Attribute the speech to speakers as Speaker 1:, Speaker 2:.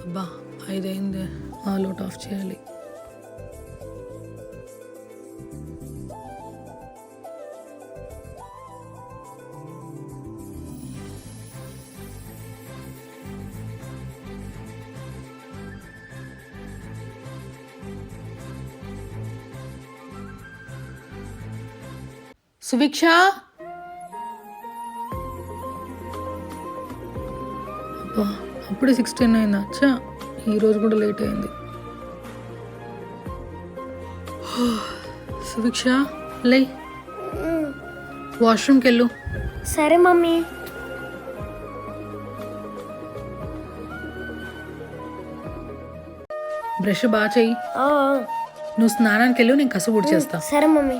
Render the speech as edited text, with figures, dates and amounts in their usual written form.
Speaker 1: అబ్బా 5 అయింది, all out of చేయాలి. సుభిక్ష, అబ్బా అప్పుడే 16 అయిందా? అచ్చా, ఈరోజు కూడా లేట్ అయింది. సుభిక్ష లే, వాష్రూమ్కి వెళ్ళు.
Speaker 2: సరే మమ్మీ.
Speaker 1: బ్రష్ బాగా చెయ్యి.
Speaker 2: ఆ,
Speaker 1: నువ్వు స్నానానికి వెళ్ళు, నేను కసుబుడి చేస్తా.
Speaker 2: సరే మమ్మీ.